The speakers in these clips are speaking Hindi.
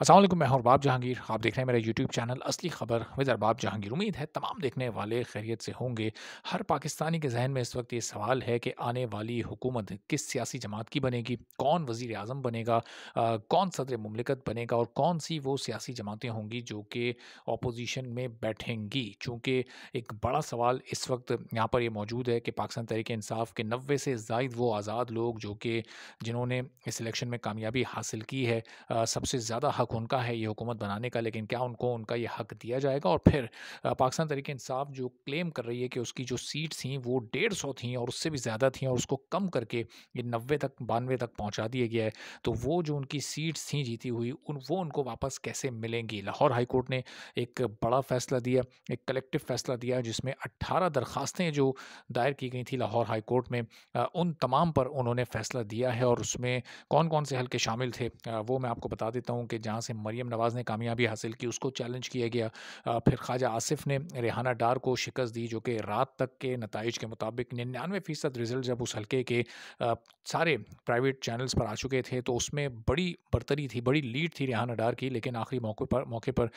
अस्सलाम वालेकुम, मैं हूं अरबाब जहांगीर। आप देख रहे हैं मेरा यूट्यूब चैनल असली खबर विद अरबाब जहांगीर। उम्मीद है तमाम देखने वाले खैरियत से होंगे। हर पाकिस्तानी के जहन में इस वक्त ये सवाल है कि आने वाली हुकूमत किस सियासी जमात की बनेगी, कौन वजीर आज़म बनेगा, कौन सदर मुमलिकत बनेगा और कौन सी वो सियासी जमातें होंगी जो कि अपोजिशन में बैठेंगी। चूँकि एक बड़ा सवाल इस वक्त यहाँ पर ये मौजूद है कि पाकिस्तान तहरीक इंसाफ के 90 से ज़ायद वो आज़ाद लोग जो कि जिन्होंने इस इलेक्शन में कामयाबी हासिल की है, सबसे ज़्यादा हक उनका है ये हुकूमत बनाने का, लेकिन क्या उनको उनका ये हक दिया जाएगा? और फिर पाकिस्तान तहरीक इंसाफ जो क्लेम कर रही है कि उसकी जो सीट थी वो 150 थी और उससे भी ज़्यादा थी और उसको कम करके ये 90 तक 92 तक पहुंचा दिया गया है। तो वो जो उनकी सीट्स थी जीती हुई वो उनको वापस कैसे मिलेंगी? लाहौर हाई कोर्ट ने एक बड़ा फैसला दिया, एक कलेक्टिव फैसला दिया जिसमें 18 दरखास्तें जो दायर की गई थी लाहौर हाई कोर्ट में, उन तमाम पर उन्होंने फैसला दिया है। और उसमें कौन-कौन से हलके शामिल थे, वो मैं आपको बता देता हूँ कि जहाँ से मरियम नवाज़ ने कामयाबी हासिल की उसको चैलेंज किया गया। फिर ख्वाजा आसिफ ने रेहाना डार को शिकस्त दी जो कि रात तक के नताइज के मुताबिक 99% रिज़ल्ट जब उस हलके के सारे प्राइवेट चैनल्स पर आ चुके थे तो उसमें बड़ी बरतरी थी, बड़ी लीड थी रेहाना डार की, लेकिन आखिरी मौके पर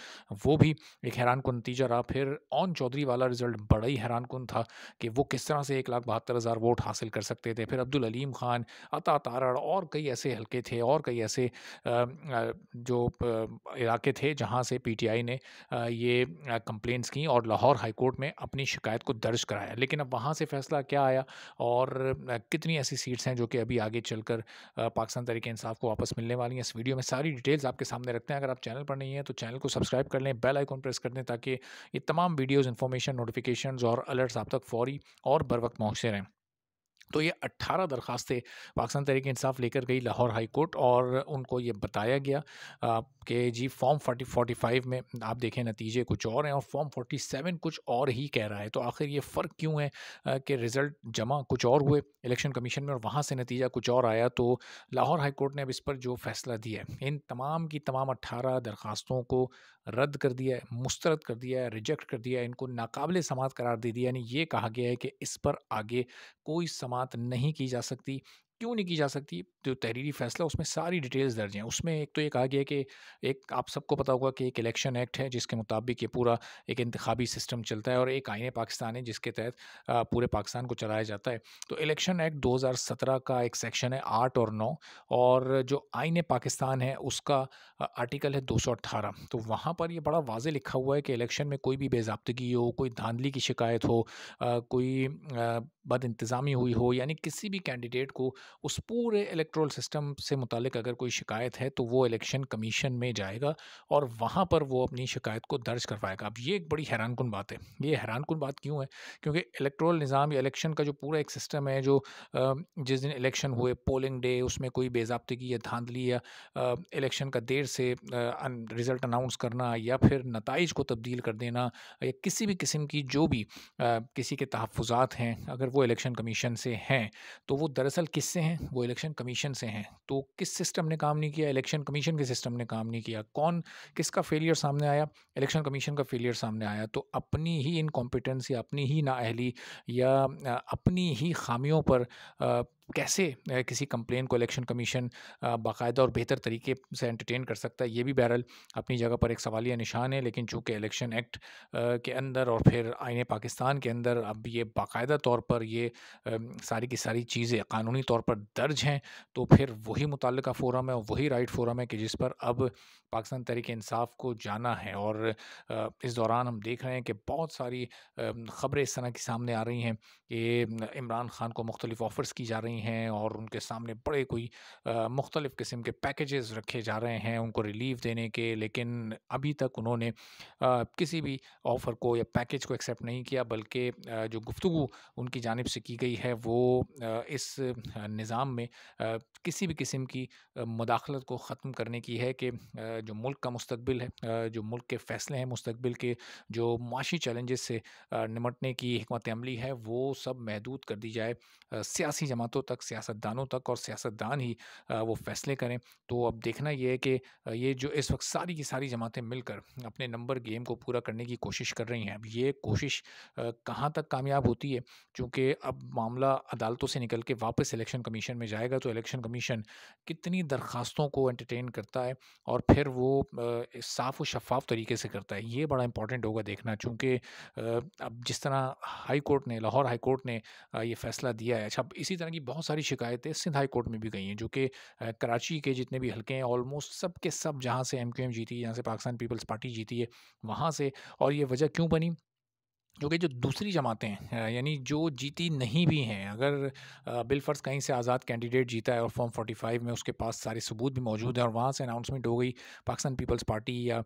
वो भी एक हैरानकुन नतीजा रहा। फिर ओन चौधरी वाला रिज़ल्ट बड़ा ही हैरानकुन था कि वो किस तरह से 1,72,000 वोट हासिल कर सकते थे। फिर अब्दुल अलीम खान, अता तारड़ और कई ऐसे हलके थे और कई ऐसे जो इलाके थे जहाँ से पीटीआई ने ये कंप्लेंट्स की और लाहौर हाई कोर्ट में अपनी शिकायत को दर्ज कराया। लेकिन अब वहाँ से फैसला क्या आया और कितनी ऐसी सीट्स हैं जो कि अभी आगे चलकर पाकिस्तान तहरीक इंसाफ को वापस मिलने वाली हैं, इस वीडियो में सारी डिटेल्स आपके सामने रखते हैं। अगर आप चैनल पर नहीं हैं तो चैनल को सब्सक्राइब कर लें, बेल आइकन प्रेस कर दें ताकि ये तमाम वीडियोज़, इन्फॉर्मेशन, नोटिफिकेशंस और अलर्ट्स आप तक फ़ौरी और बर वक्त पहुँचते रहें। तो ये 18 दरखास्तें पाकिस्तान तहरीक इंसाफ लेकर गई लाहौर हाई कोर्ट और उनको ये बताया गया कि जी फॉर्म 45 में आप देखें नतीजे कुछ और हैं और फॉर्म 47 कुछ और ही कह रहा है। तो आखिर ये फ़र्क क्यों है कि रिज़ल्ट जमा कुछ और हुए इलेक्शन कमीशन में और वहाँ से नतीजा कुछ और आया। तो लाहौर हाई कोर्ट ने अब इस पर जो फ़ैसला दिया है, इन तमाम की तमाम 18 दरखास्तों को रद्द कर दिया है, मुस्तरद कर दिया है, रिजेक्ट कर दिया है, इनको नाकाबिले समाअत करार दे दिया। यानी ये कहा गया है कि इस पर आगे कोई समाअत नहीं की जा सकती। क्यों नहीं की जा सकती? जो तहरीरी फ़ैसला उसमें सारी डिटेल्स दर्ज हैं। उसमें एक तो ये कहा गया है कि एक आप सबको पता होगा कि एक इलेक्शन एक्ट है जिसके मुताबिक ये पूरा एक इंतखाबी सिस्टम चलता है और एक आईन पाकिस्तान है जिसके तहत पूरे पाकिस्तान को चलाया जाता है। तो इलेक्शन एक्ट 2017 का एक सेक्शन है 8 और 9 और जो आईन पाकिस्तान है उसका आर्टिकल है 218। तो वहाँ पर ये बड़ा वाज़ेह लिखा हुआ है कि इलेक्शन में कोई भी बेज़ाब्तगी हो, कोई धांधली की शिकायत हो, कोई बदइंतज़ामी हुई हो, यानी किसी भी कैंडिडेट को उस पूरे इलेक्टोरल सिस्टम से मुतालिक अगर कोई शिकायत है तो वो इलेक्शन कमीशन में जाएगा और वहाँ पर वो अपनी शिकायत को दर्ज करवाएगा। अब ये एक बड़ी हैरानकुन बात है। ये हैरानकुन बात क्यों है? क्योंकि इलेक्टोरल निज़ाम या इलेक्शन का जो पूरा एक सिस्टम है, जो जिस दिन इलेक्शन हुए पोलिंग डे उसमें कोई बेज़ाब्तगी या धांधली या इलेक्शन का देर से रिज़ल्ट अनाउंस करना या फिर नताइज को तब्दील कर देना या किसी भी किस्म की जो भी किसी के तहफ़्फ़ुज़ात हैं, अगर वो इलेक्शन कमीशन से हैं, तो वो दरअसल किससे हैं? वो इलेक्शन कमीशन से हैं। तो किस सिस्टम ने काम नहीं किया? इलेक्शन कमीशन के सिस्टम ने काम नहीं किया। किसका फेलियर सामने आया? इलेक्शन कमीशन का फेलियर सामने आया। तो अपनी ही इनकॉम्पिटेंस या अपनी ही नाअहली या अपनी ही ख़ामियों पर कैसे किसी कंप्लेन को इलेक्शन कमीशन बाकायदा और बेहतर तरीके से एंटरटेन कर सकता है, ये भी बहरहाल अपनी जगह पर एक सवालिया निशान है। लेकिन चूँकि इलेक्शन एक्ट के अंदर और फिर आईन पाकिस्तान के अंदर अब ये बाकायदा तौर पर ये सारी की सारी चीज़ें कानूनी तौर पर दर्ज हैं, तो फिर वही मुतल्लिका फ़ोरम है और वही राइट फ़ोरम है कि जिस पर अब पाकिस्तान तहरीक इंसाफ को जाना है। और इस दौरान हम देख रहे हैं कि बहुत सारी ख़बरें इस तरह की सामने आ रही हैं कि इमरान खान को मुख्तलिफ़ ऑफ़र्स की जा रही हैं और उनके सामने बड़े कोई मुख्तलिफ़ किस्म के पैकेजेस रखे जा रहे हैं उनको रिलीफ़ देने के, लेकिन अभी तक उन्होंने किसी भी ऑफ़र को या पैकेज को एक्सेप्ट नहीं किया, बल्कि जो गुफ्तगू उनकी जानिब से की गई है वो इस निज़ाम में किसी भी किस्म की मुदाखलत को ख़त्म करने की है कि जो मुल्क का मुस्तकबिल है, जो मुल्क के फ़ैसले हैं मुस्तकबिल के, जो माशी चैलेंजेस से निमटने की हिकमत अमली है वो सब महदूद कर दी जाए सियासी जमातों नेताओं तक, सियासतदानों तक और सियासतदान ही वो फ़ैसले करें। तो अब देखना ये है कि ये जो इस वक़्त सारी की सारी जमातें मिलकर अपने नंबर गेम को पूरा करने की कोशिश कर रही हैं। अब ये कोशिश कहाँ तक कामयाब होती है, चूँकि अब मामला अदालतों से निकल के वापस इलेक्शन कमीशन में जाएगा, तो इलेक्शन कमीशन कितनी दरख़्वास्तों को एंटरटेन करता है और फिर वो साफ़ और शफ़ाफ़ तरीके से करता है। ये बड़ा इम्पोर्टेंट होगा देखना, चूँकि अब जिस तरह लाहौर हाई कोर्ट ने ये फ़ैसला दिया है। अच्छा, अब इसी तरह की बहुत सारी शिकायतें सिंध हाई कोर्ट में भी गई हैं, जो कि कराची के जितने भी हलके हैं ऑलमोस्ट सब के सब, जहाँ से एमक्यूएम जीती है, जहाँ से पाकिस्तान पीपल्स पार्टी जीती है, वहाँ से। और ये वजह क्यों बनी? क्योंकि जो दूसरी जमातें हैं, यानी जो जीती नहीं भी हैं, अगर बिलफ़र्ज़ कहीं से आज़ाद कैंडिडेट जीता है और फॉर्म 45 में उसके पास सारे सबूत भी मौजूद हैं और वहाँ से अनाउंसमेंट हो गई पाकिस्तान पीपल्स पार्टी या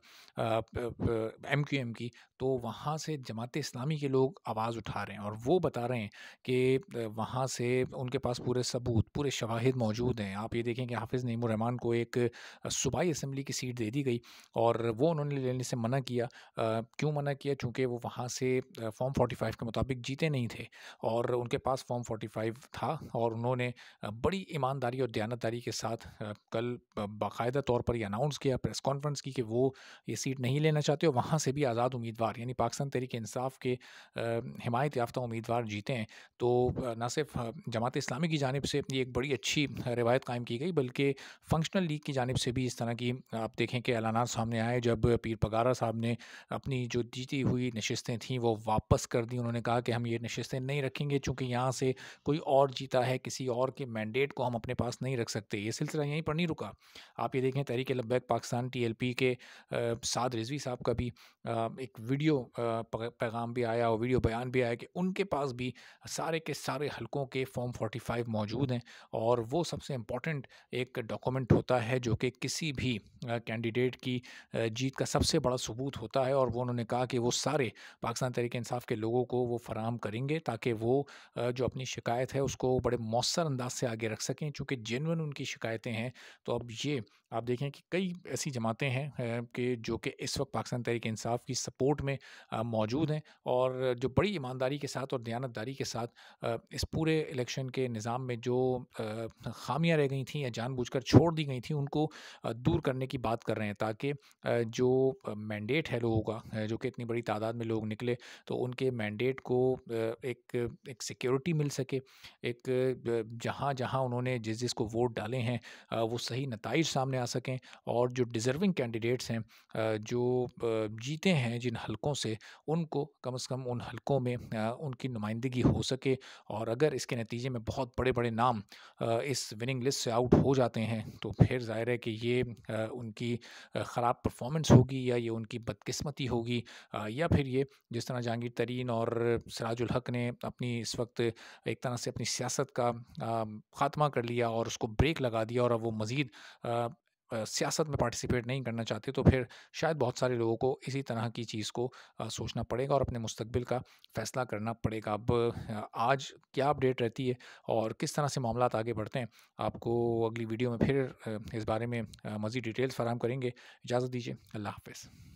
एमक्यूएम की, तो वहाँ से जमात इस्लामी के लोग आवाज़ उठा रहे हैं और वो बता रहे हैं कि वहाँ से उनके पास पूरे सबूत, पूरे शवाहिद मौजूद हैं। आप ये देखें कि हाफ़िज़ नईमुर रहमान को एक सूबाई असम्बली की सीट दे दी गई और वो उन्होंने लेने से मना किया। क्यों मना किया? चूँकि वो वहाँ से फ़ॉर्म 45 के मुताबिक जीते नहीं थे और उनके पास फ़ॉर्म 45 था और उन्होंने बड़ी ईमानदारी और दयानतदारी के साथ कल बाकायदा तौर पर ये अनाउंस किया, प्रेस कॉन्फ्रेंस की, कि वो ये सीट नहीं लेना चाहते और वहाँ से भी आज़ाद उम्मीदवार यानी पाकिस्तान तहरीक-ए-इंसाफ के हिमायत याफ़्ता उम्मीदवार जीते हैं। तो ना सिर्फ़ जमात इस्लामी की जानिब से ये एक बड़ी अच्छी रिवायत कायम की गई, बल्कि फंक्शनल लीग की जानिब से भी इस तरह की आप देखें कि ऐलानात सामने आए, जब पीर पगारा साहब ने अपनी जो जीती हुई नशिस्तें थीं वो वापस कर दी। उन्होंने कहा कि हम ये नशिस्तें नहीं रखेंगे, चूँकि यहाँ से कोई और जीता है, किसी और के मैंडेट को हम अपने पास नहीं रख सकते। ये सिलसिला यहीं पर नहीं रुका। आप ये देखें, तहरीक लब्बैक पाकिस्तान टीएलपी के साद रिज़वी साहब का भी एक वीडियो पैगाम भी आया और वीडियो बयान भी आया कि उनके पास भी सारे के सारे हलकों के फ़ॉर्म 45 मौजूद हैं और वो सबसे इम्पोर्टेंट एक डॉक्यूमेंट होता है जो कि किसी भी कैंडिडेट की जीत का सबसे बड़ा सबूत होता है। और वो उन्होंने कहा कि वो सारे पाकिस्तान तहरीक-ए-इंसाफ के लोगों को वो फराहम करेंगे, ताकि वो जो अपनी शिकायत है उसको बड़े मौसर अंदाज से आगे रख सकें, चूँकि जेन्युइन उनकी शिकायतें हैं। तो अब ये आप देखें कि कई ऐसी जमातें हैं कि जो कि इस वक्त पाकिस्तान तहरीक-ए-इंसाफ की सपोर्ट में मौजूद हैं और जो बड़ी ईमानदारी के साथ और दयानतदारी के साथ इस पूरे इलेक्शन के निज़ाम में जो खामियां रह गई थी या जानबूझकर छोड़ दी गई थी, उनको दूर करने की बात कर रहे हैं, ताकि जो मैंडेट है लोगों का, जो कि इतनी बड़ी तादाद में लोग निकले, तो उनके मैंडेट को एक सिक्योरिटी मिल सके, एक जहाँ उन्होंने जिसको वोट डाले हैं वो सही नताइज सामने आ सकें और जो डिज़र्विंग कैंडिडेट्स हैं जो जीते हैं जिन हलकों से, उनको कम से कम उन हलकों में उनकी नुमाइंदगी हो सके। और अगर इसके नतीजे में बहुत बड़े-बड़े नाम इस विनिंग लिस्ट से आउट हो जाते हैं, तो फिर ज़ाहिर है कि ये उनकी ख़राब परफॉर्मेंस होगी या ये उनकी बदकिस्मती होगी, या फिर ये जिस तरह जहांगीर तरीन और सिराजुल हक ने अपनी इस वक्त एक तरह से अपनी सियासत का ख़ात्मा कर लिया और उसको ब्रेक लगा दिया और अब वो मज़ीद सियासत में पार्टिसिपेट नहीं करना चाहते, तो फिर शायद बहुत सारे लोगों को इसी तरह की चीज़ को सोचना पड़ेगा और अपने मुस्तकबिल का फ़ैसला करना पड़ेगा। अब आज क्या अपडेट रहती है और किस तरह से मामलात आगे बढ़ते हैं, आपको अगली वीडियो में फिर इस बारे में मज़ीद डिटेल्स फ़राहम करेंगे। इजाज़त दीजिए। अल्लाह हाफ़िज़।